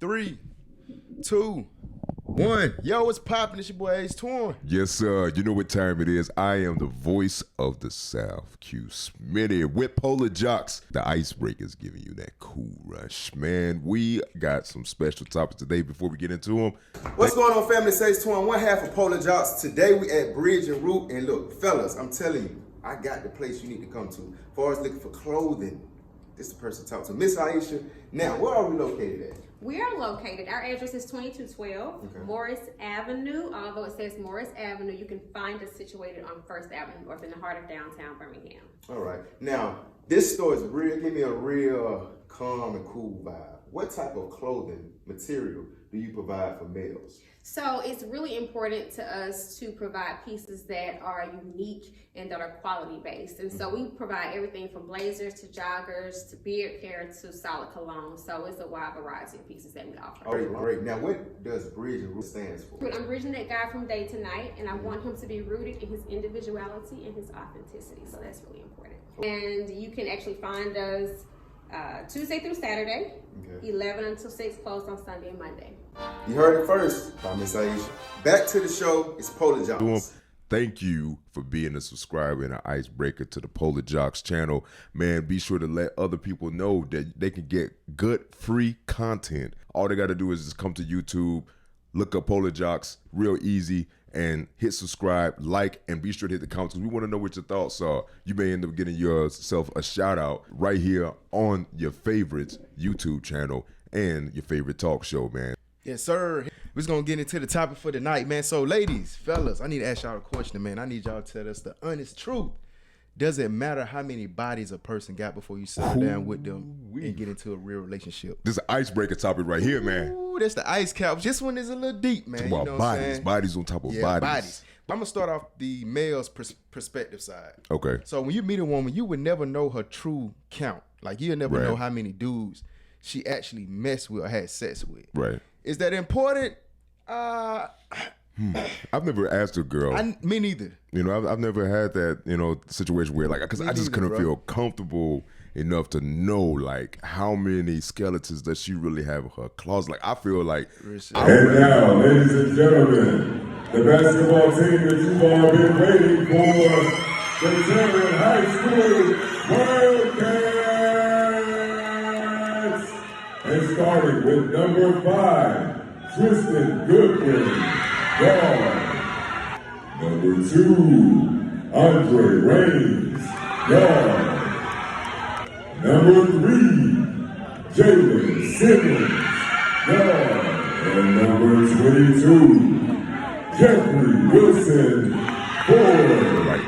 3, 2, 1. Yo, what's poppin'? It's your boy Ace Torn. Yes, sir. You know what time it is. I am the voice of the South, Q Smitty, with Polar Jocks. The Icebreakers giving you that cool rush. Man, we got some special topics today before we get into them. What's going on, family? It's Ace Torn, one half of Polar Jocks. Today we at Bridge and Root. And look, fellas, I'm telling you, I got the place you need to come to. As far as looking for clothing, this is the person to talk to. Miss Aisha. Now, where are we located at? We are located, our address is 2212 Morris Avenue. Although it says Morris Avenue, you can find us situated on First Avenue North in the heart of downtown Birmingham. All right. Now, this store is real, give me a real calm and cool vibe. What type of clothing material do you provide for males? So it's really important to us to provide pieces that are unique and that are quality based. And so we provide everything from blazers to joggers to beard care to solid cologne. So it's a wide variety of pieces that we offer. Great, great. Now what does Bridge and Root stands for? I'm bridging that guy from day to night, and I want him to be rooted in his individuality and his authenticity. So that's really important. And you can actually find us Tuesday through Saturday, 11 until 6, closed on Sunday and Monday. You heard it first by Miss Aisha. Back to the show, it's Polar Jocks. Thank you for being a subscriber and an icebreaker to the Polar Jocks channel. Man, be sure to let other people know that they can get good, free content. All they got to do is just come to YouTube, look up Polar Jocks, real easy, and hit subscribe, like, and be sure to hit the comments. We want to know what your thoughts are. You may end up getting yourself a shout out right here on your favorite YouTube channel and your favorite talk show, man. Yes, sir. We're just going to get into the topic for tonight, man. So, ladies, fellas, I need to ask y'all a question, man. I need y'all to tell us the honest truth. Does it matter how many bodies a person got before you settle down with them and get into a real relationship? This is an icebreaker topic right here, man. Ooh, that's the ice cap. This one is a little deep, man. Talk about bodies on top of bodies. I'm going to start off the male's perspective side. Okay. So when you meet a woman, you would never know her true count. Like, you'll never know how many dudes she actually messed with or had sex with. Right. Is that important? I've never asked a girl. Me neither. You know, I've never had that, situation where, like, because I just couldn't feel comfortable enough to know, like, how many skeletons does she really have in her closet. Like, I feel like. And now, ladies and gentlemen, the basketball team that you've all been waiting for, the German High School Wildcats. And starting with number 5, Tristan Goodwin. Guard. Number 2, Andre Raines. Guard. Number 3, Jalen Simmons. Guard. And number 22, Jeffrey Wilson. Forward.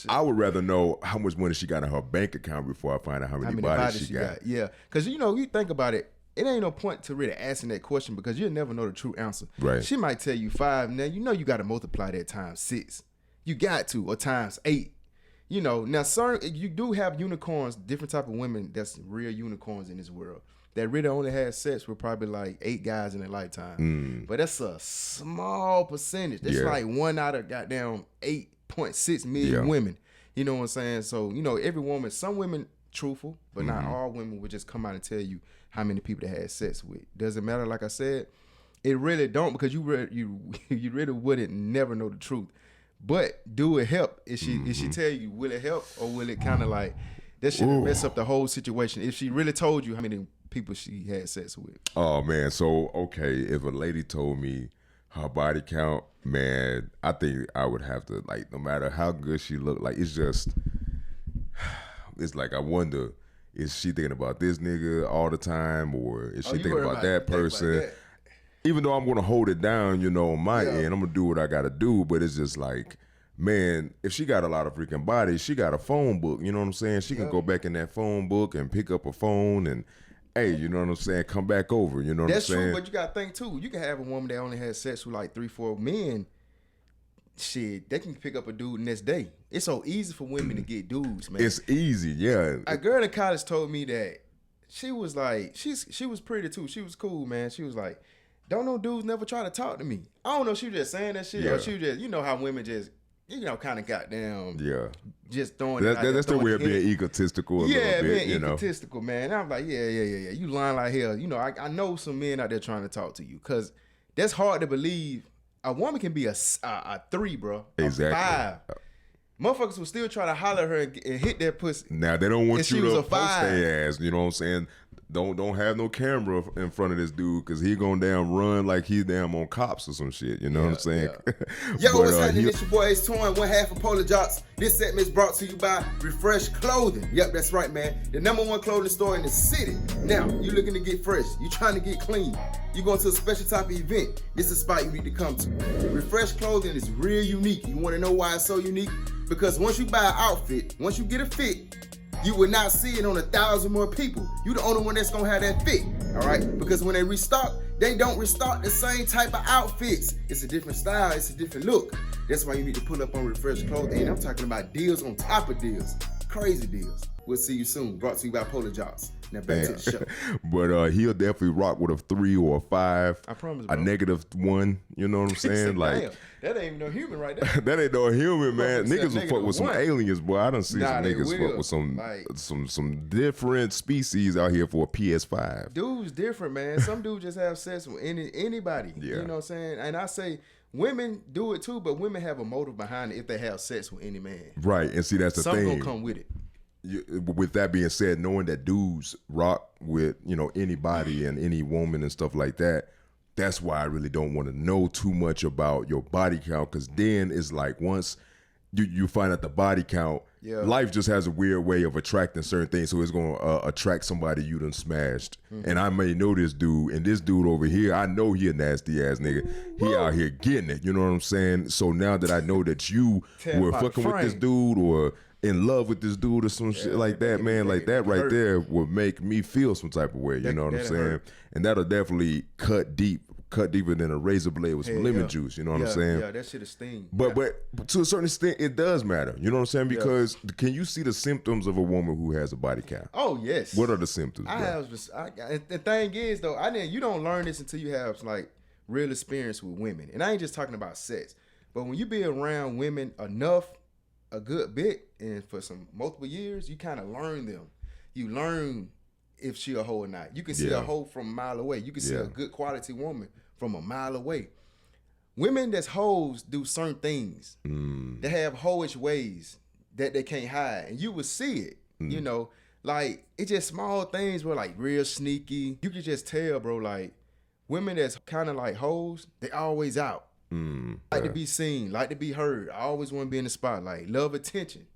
I would rather know how much money she got in her bank account before I find out how many bodies she got. Yeah, because you think about it. It ain't no point to really asking that question because you'll never know the true answer. Right. She might tell you 5. Now, you got to multiply that times 6. You got to, or times 8. Now, you do have unicorns, different type of women that's real unicorns in this world that really only had sex with probably like 8 guys in their lifetime. But that's a small percentage. That's like 1 out of goddamn 8.6 million women. You know what I'm saying? So, every woman, some women truthful, but not all women would just come out and tell you how many people they had sex with. Doesn't matter, like I said, it really don't, because you really wouldn't never know the truth. But do it help? If she tell you, will it help, or will it kind of like that should mess up the whole situation? If she really told you how many people she had sex with. Oh man, so okay, if a lady told me her body count, man, I think I would have to, like, no matter how good she looked, like, it's like I wonder, is she thinking about this nigga all the time, or is she thinking about that person? Like, even though I'm gonna hold it down, on my end, I'm gonna do what I gotta do. But it's just like, man, if she got a lot of freaking bodies, she got a phone book. You know what I'm saying? She can go back in that phone book and pick up a phone and, hey, you know what I'm saying? Come back over. You know what I'm saying? That's true, but you gotta think too. You can have a woman that only has sex with like 3-4 men. Shit, they can pick up a dude next day. It's so easy for women to get dudes, man. It's easy, yeah. A girl in college told me that she was like, she was pretty too. She was cool, man. She was like, don't no dudes never try to talk to me. I don't know if she was just saying that shit or she was just, how women just you know, kind of goddamn, Yeah. just throwing it out there, That's their throwing way it of in. being egotistical a Yeah, little bit, being you know. egotistical, man. I'm like, yeah. You lying like hell. You know, I know some men out there trying to talk to you because that's hard to believe. A woman can be a 3, bro. Exactly. A 5. Motherfuckers will still try to holler at her and hit that pussy. Now they don't want And she you was to a post 5. their ass. You know what I'm saying? Don't have no camera in front of this dude because he gonna damn run like he's damn on cops or some shit. You know what I'm saying? Yo, But, what's happening? he- It's your boy Ace Torn, one half of Polar Jocks. This segment is brought to you by Refresh Clothing. Yep, that's right, man. The #1 clothing store in the city. Now, you looking to get fresh. You trying to get clean. You going to a special type of event. This is a spot you need to come to. Refresh Clothing is real unique. You want to know why it's so unique? Because once you buy an outfit, once you get a fit, you will not see it on 1,000 more people. You the only one that's gonna have that fit, all right? Because when they restock, they don't restock the same type of outfits. It's a different style, it's a different look. That's why you need to pull up on Refresh Clothing. And I'm talking about deals on top of deals, crazy deals. We'll see you soon. Brought to you by Polar Jocks. Now back to the show. But he'll definitely rock with a 3 or a 5. I promise, A bro. -1. You know what I'm saying? Like Damn, that ain't even no human right there. that ain't no human, man. Motherfucker Niggas said will fuck with some -1. aliens, boy. I done see Nah, some they niggas will. fuck with some Like- some different species out here for a PS5. Dudes different, man. Some dudes just have sex with anybody. Yeah. You know what I'm saying? And I say women do it too, but women have a motive behind it if they have sex with any man. Right, and see that's the Something thing. gonna come with it. With that being said, knowing that dudes rock with, you know, anybody and any woman and stuff like that, that's why I really don't want to know too much about your body count, because then it's like once you find out the body count, Yeah. life just has a weird way of attracting certain things, so it's going to attract somebody you done smashed. And I may know this dude, and this dude over here, I know he a nasty ass nigga. He out here getting it, you know what I'm saying? So now that I know that you Tell were by the fucking with this frame. dude or in love with this dude or some shit like that, man, like that right hurt. there would make me feel some type of way, you know what I'm that'll saying? hurt. And that'll definitely cut deeper than a razor blade with some Hell lemon yeah. juice, you know what Yeah, I'm saying? Yeah, that shit is sting. But to a certain extent, it does matter, you know what I'm saying? Because can you see the symptoms of a woman who has a body count? Oh yes. What are the symptoms? I bro? have. The thing is though, you don't learn this until you have like real experience with women, and I ain't just talking about sex. But when you be around women enough, a good bit, and for some multiple years, you kind of learn them. You learn if she a hoe or not. You can see Yeah. a hoe from a mile away. You can see Yeah. a good quality woman from a mile away. Women that's hoes do certain things. They have hoish ways that they can't hide, and you will see it. You know, like it's just small things where like real sneaky. You can just tell, bro. Like women that's kind of like hoes, they always out. Like to be seen, like to be heard. I always want to be in the spotlight. Love attention.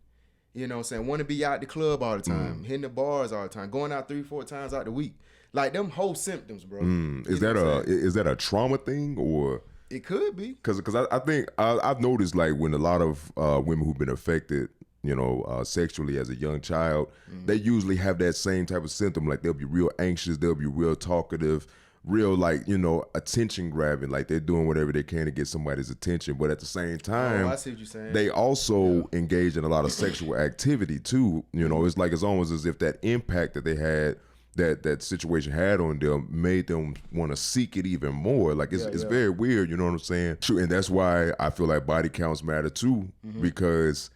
You know what I'm saying? Want to be out the club all the time, hitting the bars all the time, going out 3-4 times out the week. Like them whole symptoms, bro. Is You that know what I'm saying? is that a trauma thing or? It could be. Because I think I've noticed like when a lot of women who've been affected, you know, sexually as a young child, they usually have that same type of symptom. Like they'll be real anxious, they'll be real talkative, real like, you know, attention grabbing. Like they're doing whatever they can to get somebody's attention. But at the same time, Oh, I see what you're saying. they also engage in a lot of sexual activity too. You know, it's like it's almost as if that impact that they had, that situation had on them, made them want to seek it even more. Like it's very weird, you know what I'm saying? True, and that's why I feel like body counts matter too, because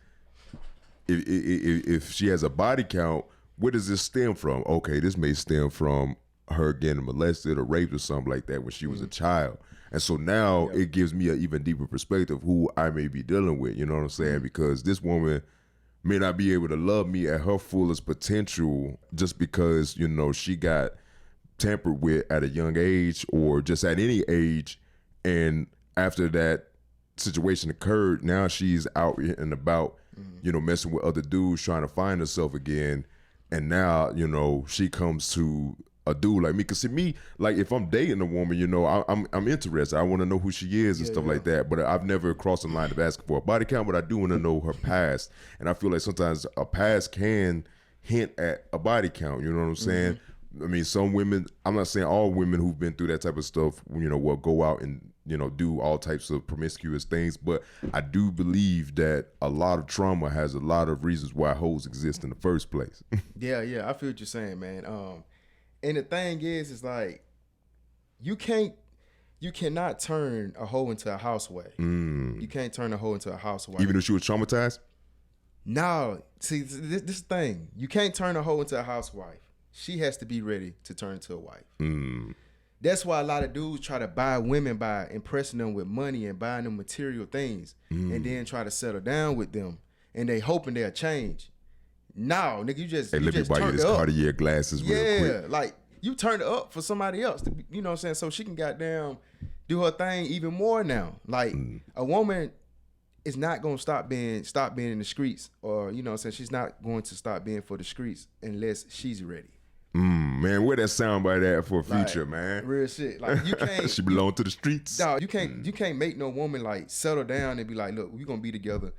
if she has a body count, where does this stem from? Okay, this may stem from her getting molested or raped or something like that when she was a child. And so now it gives me an even deeper perspective who I may be dealing with, you know what I'm saying? Because this woman may not be able to love me at her fullest potential just because, you know, she got tampered with at a young age or just at any age. And after that situation occurred, now she's out and about, you know, messing with other dudes, trying to find herself again. And now, you know, she comes to a dude like me. Cause see me, like if I'm dating a woman, you know, I'm interested. I want to know who she is and stuff like that. But I've never crossed the line of asking for a body count, but I do want to know her past. And I feel like sometimes a past can hint at a body count. You know what I'm saying? I mean, some women, I'm not saying all women who've been through that type of stuff, you know, will go out and, you know, do all types of promiscuous things. But I do believe that a lot of trauma has a lot of reasons why hoes exist in the first place. Yeah, I feel what you're saying, man. And the thing is like you can't you cannot turn a hoe into a housewife. You can't turn a hoe into a housewife. Even if she was traumatized? No, see this thing. You can't turn a hoe into a housewife. She has to be ready to turn into a wife. That's why a lot of dudes try to buy women by impressing them with money and buying them material things, and then try to settle down with them, and they hoping they'll change. No, nigga, you just Hey, you let me just buy you turned this up. Cartier glasses real quick. Yeah, like you turned it up for somebody else. You know what I'm saying? So she can goddamn do her thing even more now. Like a woman is not gonna stop being in the streets, or you know what I'm saying, she's not going to stop being for the streets unless she's ready. Man, where that soundbite at for a Like, feature, man? Real shit. Like you can't She belong to the streets. dog, you can't make no woman like settle down and be like, look, we gonna be together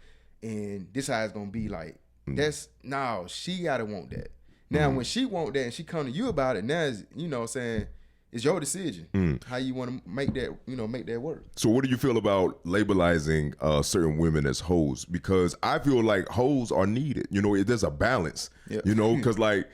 and this how it's gonna be like. That's no, she gotta want that. Now when she want that and she come to you about it, now is, you know what I'm saying, it's your decision. How you wanna make that, make that work. So what do you feel about labelizing certain women as hoes? Because I feel like hoes are needed. There's a balance. Yeah. Because like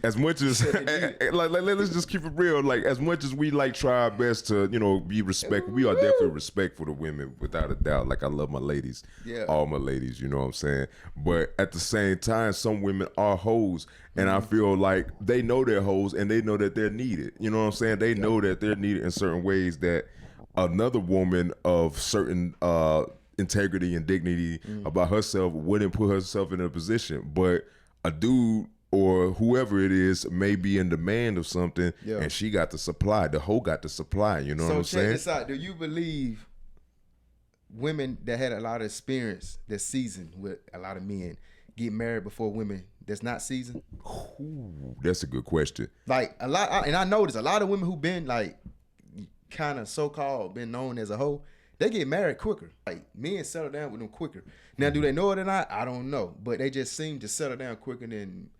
as much as like let's just keep it real. Like as much as we like try our best to be respectful, we are definitely respectful to women without a doubt. Like I love my ladies, all my ladies. You know what I'm saying? But at the same time, some women are hoes, and I feel like they know they're hoes and they know that they're needed. You know what I'm saying? They know that they're needed in certain ways that another woman of certain integrity and dignity about herself wouldn't put herself in a position, but a dude or whoever it is may be in demand of something, and she got the supply. The hoe got the supply. You know what I'm So check saying? this out. Do you believe women that had a lot of experience, that's seasoned with a lot of men, get married before women that's not seasoned? Ooh, that's a good question. Like a lot, and I noticed a lot of women who been like kind of so-called been known as a hoe, they get married quicker. Like men settle down with them quicker. Now, do they know it or not? I don't know, but they just seem to settle down quicker than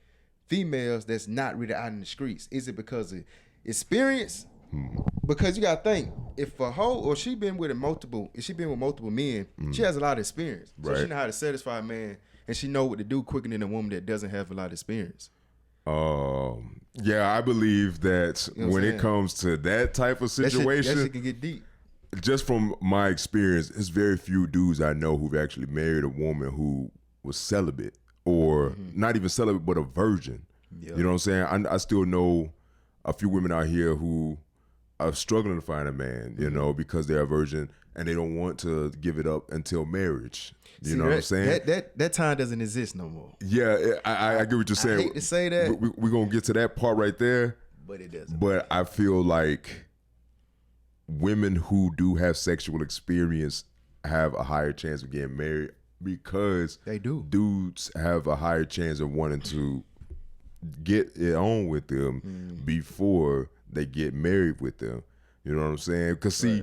females that's not really out in the streets. Is it because of experience? Because you gotta think, if a hoe or if she been with multiple men, she has a lot of experience. So she Right. know how to satisfy a man, and she know what to do quicker than a woman that doesn't have a lot of experience. Yeah, I believe that You know what when I'm it saying? comes to that type of That situation, shit can get deep. just from my experience, it's very few dudes I know who've actually married a woman who was celibate or not even celibate, but a virgin. Yeah. You know what I'm saying? I still know a few women out here who are struggling to find a man, because they're a virgin and they don't want to give it up until marriage. You know what I'm saying? That time doesn't exist no more. Yeah, I get what you're saying. I hate to say that, We're going to get to that part right there. but it doesn't. But I feel like women who do have sexual experience have a higher chance of getting married because They do. dudes have a higher chance of wanting to get it on with them before they get married with them. You know what I'm saying? Because see,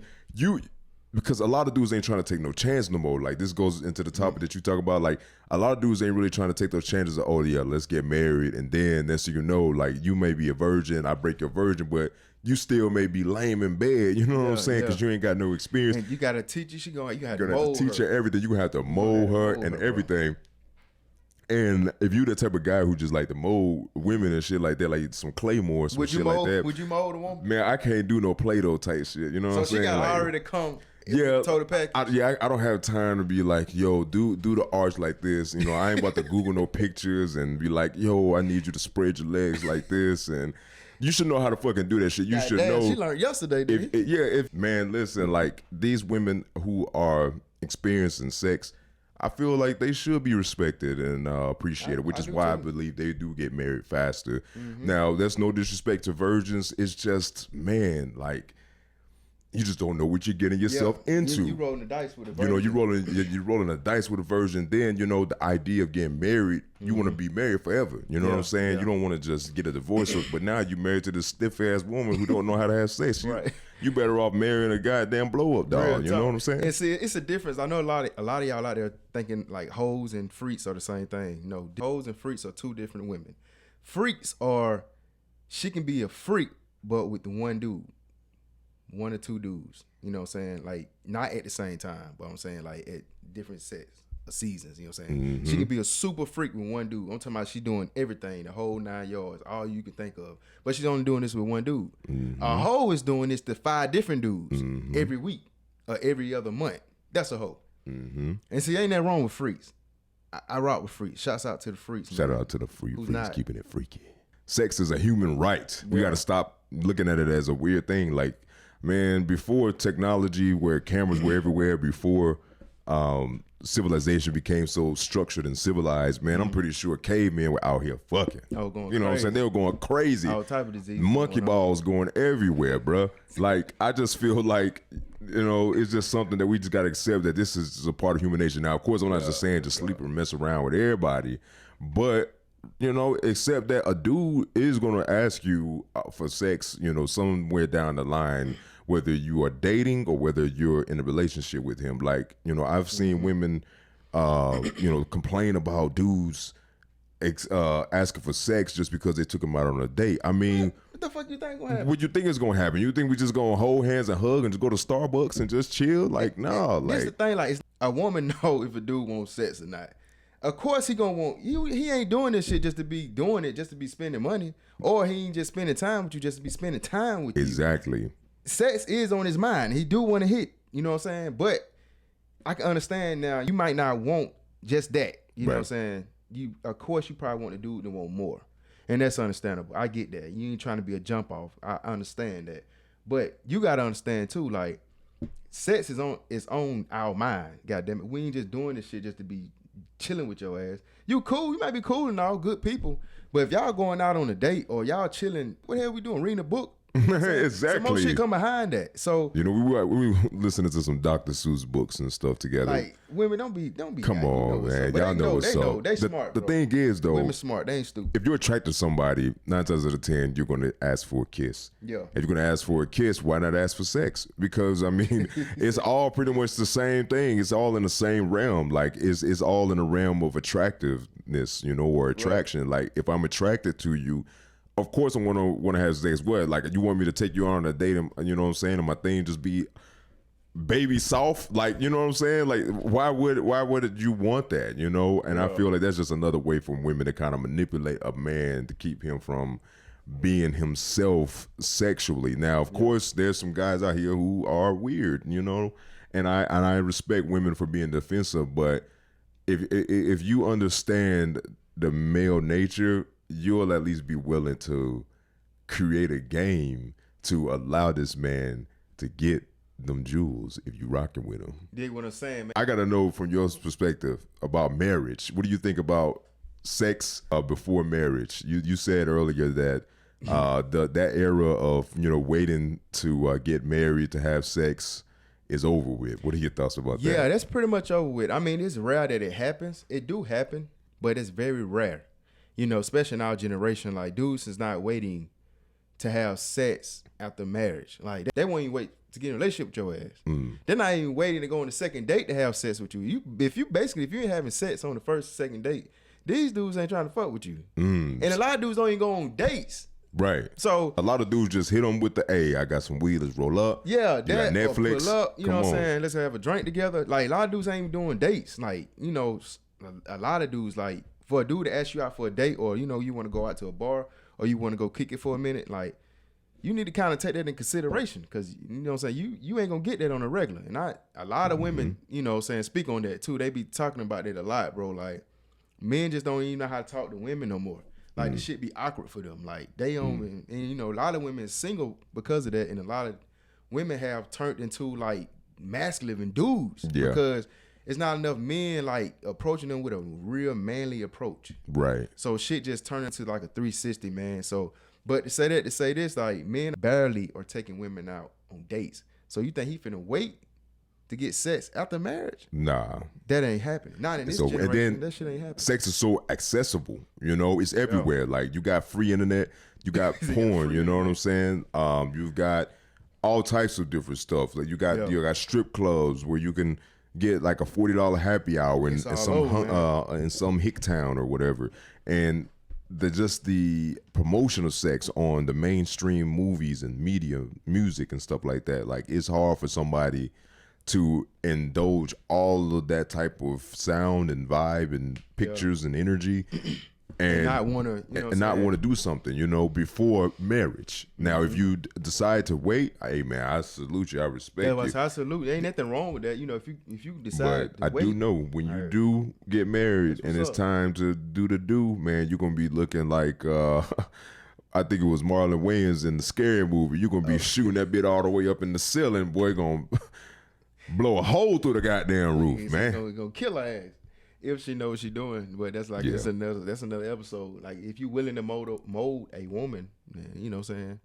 because a lot of dudes ain't trying to take no chance no more. Like this goes into the topic that you talk about. Like a lot of dudes ain't really trying to take those chances of, oh yeah, let's get married, and then next thing you know, like you may be a virgin, I break your virgin, but you still may be lame in bed. You know what I'm saying? Because you ain't got no experience. And you gotta teach her. You gotta You're gonna have mold to teach her her. everything. You gonna have to mold her and her, bro. everything. And if you the type of guy who just like to mold women and shit like that, like some Claymore, some Would you shit mold? like that, Would you mold a woman? man, I can't do no Play-Doh type shit. You know what So I'm she saying? got Like, already come. yeah, total package. I don't have time to be like, yo, do the arch like this. I ain't about to Google no pictures and be like, yo, I need you to spread your legs like this. And you should know how to fucking do that shit. You should Goddamn, know. She learned yesterday, did he? If man, listen, like these women who are experiencing sex, I feel like they should be respected and appreciated, which I is do why I too. believe they do get married faster. Now, there's no disrespect to virgins. It's just, man, like you just don't know what you're getting yourself into. You rolling the dice with a You virgin. you're rolling a dice with a virgin. Then the idea of getting married, you want to be married forever. You know what I'm saying? yeah. You don't want to just get a divorce. But now you married to this stiff ass woman who don't know how to have sex. Right. You better off marrying a goddamn blow up dog. Real You know talk. what I'm saying? And see, it's a difference. I know a lot of y'all out there thinking like hoes and freaks are the same thing. No, hoes and freaks are two different women. Freaks are, she can be a freak, but with the one dude, one or two dudes. You know what I'm saying? Like not at the same time, but I'm saying like at different sets seasons. You know what I'm saying? She could be a super freak with one dude. I'm talking about she doing everything, the whole 9 yards, all you can think of. But she's only doing this with one dude. A hoe is doing this to 5 different dudes every week or every other month. That's a hoe. And see, ain't that wrong with freaks. I rock with freaks. Shouts out to the freaks. Shout man. out to the freaks not? keeping it freaky. Sex is a human right. We got to stop looking at it as a weird thing. Like, man, before technology, where cameras were everywhere, before civilization became so structured and civilized, man, I'm pretty sure cavemen were out here fucking. Oh, going you know what I'm crazy. saying? They were going crazy. All type of disease. Monkey balls going everywhere, bruh. Like, I just feel like, you know, it's just something that we just got to accept that this is a part of human nature. Now, of course, I'm not just saying just sleep and mess around with everybody, but, you know, except that a dude is going to ask you for sex, you know, somewhere down the line, whether you are dating or whether you're in a relationship with him. Like, you know, I've seen women, you know, complain about dudes asking for sex just because they took him out on a date. I mean, What the fuck you think gonna happen? what you think is gonna happen? You think we just gonna hold hands and hug and just go to Starbucks and just chill? Like, no, This the like, thing, like, a woman know if a dude wants sex or not. Of course he gonna want you. He ain't doing this shit just to be doing it, just to be spending money, or he ain't just spending time with you just to be spending time with you. exactly. Sex is on his mind. He do want to hit. You know what I'm saying? But I can understand now. You might not want just that. You know what I'm Right. saying? You, of course, you probably want a dude to want more, and that's understandable. I get that. You ain't trying to be a jump off. I understand that. But you gotta understand too, like, sex is on our mind. God damn it, we ain't just doing this shit just to be chilling with your ass. You cool, you might be cool and all, good people. But if y'all going out on a date or y'all chilling, what the hell we doing? Reading a book? Some more Exactly. shit come behind that. So You know, we were listening to some Dr. Seuss books and stuff together. like, women don't be. Come you know on, what's man. up. But Y'all they know what's they up. They The- smart. the bro. thing is, though, Women smart. They ain't stupid. if you're attracted to somebody, 9 times out of 10, you're going to ask for a kiss. Yeah. If you're going to ask for a kiss, why not ask for sex? Because, I mean, it's all pretty much the same thing. It's all in the same realm. Like, it's all in the realm of attractiveness, you know, or attraction. Like, if I'm attracted to you, of course I want to have sex. What? Like, you want me to take you on a date and, you know what I'm saying, and my thing just be baby soft, like, you know what I'm saying? Like, why would you want that, you know? And I feel like that's just another way for women to kind of manipulate a man to keep him from being himself sexually. Now, of course, there's some guys out here who are weird, you know, and I respect women for being defensive, but if you understand the male nature, you'll at least be willing to create a game to allow this man to get them jewels if you rocking with him. Dig what I'm saying, man. I gotta know from your perspective about marriage. What do you think about sex before marriage? You said earlier that that era of, you know, waiting to get married to have sex is over with. What are your thoughts about that? Yeah, that's pretty much over with. I mean, it's rare that it happens. It do happen, but it's very rare. You know, especially in our generation, like, dudes is not waiting to have sex after marriage. Like, they won't even wait to get in a relationship with your ass. They're not even waiting to go on the second date to have sex with you. If you ain't having sex on the first, second date, these dudes ain't trying to fuck with you. And a lot of dudes don't even go on dates. Right. So A lot of dudes just hit them with the, hey, I got some weed, let's roll up. yeah, You got that Netflix. or pull up, you Come know what I'm on. saying? Let's have a drink together. Like, a lot of dudes ain't even doing dates. Like, you know, a lot of dudes, like, for a dude to ask you out for a date, or, you know, you want to go out to a bar, or you want to go kick it for a minute, like, you need to kind of take that in consideration, because, you know what I'm saying, you ain't gonna get that on a regular. And a lot of women, you know what I'm saying, speak on that too. They be talking about that a lot, bro. Like, men just don't even know how to talk to women no more. Like, the shit be awkward for them. Like, they don't, and you know, a lot of women is single because of that, and a lot of women have turned into, like, masculine dudes. Yeah. Because it's not enough men, like, approaching them with a real manly approach. Right. So shit just turned into like a 360, man. So, but to say this, like, men barely are taking women out on dates. So you think he finna wait to get sex after marriage? Nah. That ain't happening. Not in this So, generation. and then That shit ain't happening. sex is so accessible, you know, it's everywhere. Like, you got free internet, you got porn, you know what I'm saying? You've got all types of different stuff. Like, you got strip clubs where you can get like a $40 happy hour in all some over, in some hick town or whatever. And the promotion of sex on the mainstream movies and media, music and stuff like that. Like, it's hard for somebody to indulge all of that type of sound and vibe and pictures and energy. And not want to, you know, and not want to do something, you know, before marriage. Now, if you decide to wait, hey man, I salute you, I respect you. I salute. There ain't nothing wrong with that, you know. If you decide, But I do know when you do get married and it's time to do the do, man, you're gonna be looking like I think it was Marlon Wayans in the Scary Movie. You're gonna be shooting that bit all the way up in the ceiling, boy, gonna blow a hole through the goddamn roof, man. It's gonna kill her ass if she knows what she's doing. But that's like that's another episode. Like if you willing to mold a woman, man, you know what I'm saying?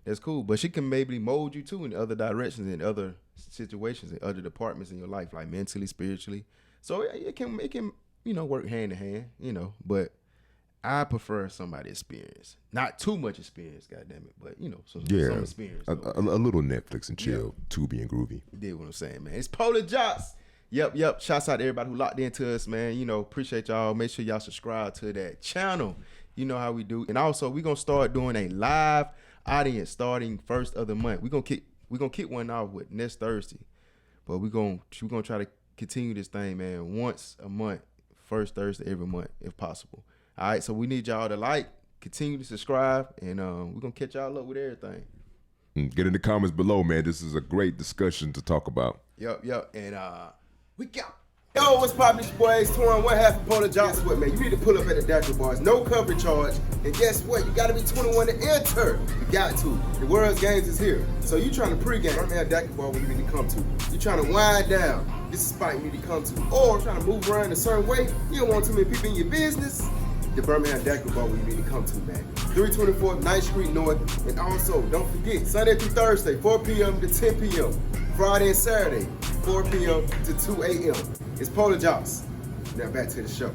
That's cool. But she can maybe mold you too in other directions, in other situations, in other departments in your life, like mentally, spiritually. So it can you know, work hand in hand, you know. But I prefer somebody experienced, not too much experience, goddamn it, but you know, some experience. A little Netflix and chill, Tubi and groovy. You did what I'm saying, man. It's Polar Jocks. Yep. Shouts out to everybody who locked into us, man. You know, appreciate y'all. Make sure y'all subscribe to that channel. You know how we do. And also, we're gonna start doing a live audience starting first of the month. We're gonna kick one off with next Thursday, but we're gonna try to continue this thing, man. Once a month, first Thursday every month, if possible. All right, so we need y'all to like, continue to subscribe, and we're going to catch y'all up with everything. Get in the comments below, man. This is a great discussion to talk about. Yep. And we got. Yo, what's poppin', it's your boy Ace21, one half of Polar Jocks. Guess what, man? You need to pull up at the Dactyl Bars. No cover charge. And guess what? You got to be 21 to enter. You got to. The World's Games is here. So you trying to pregame. I'm at Dactyl Bar where you need to come to. You trying to wind down. This is a spot you need to come to. Or trying to move around a certain way. You don't want too many people in your business. The Birmingham Dactyl Bar where you need to come to, man. 324 9th Street North. And also, don't forget, Sunday through Thursday, 4 p.m. to 10 p.m. Friday and Saturday, 4 p.m. to 2 a.m. It's Polar Jocks. Now back to the show.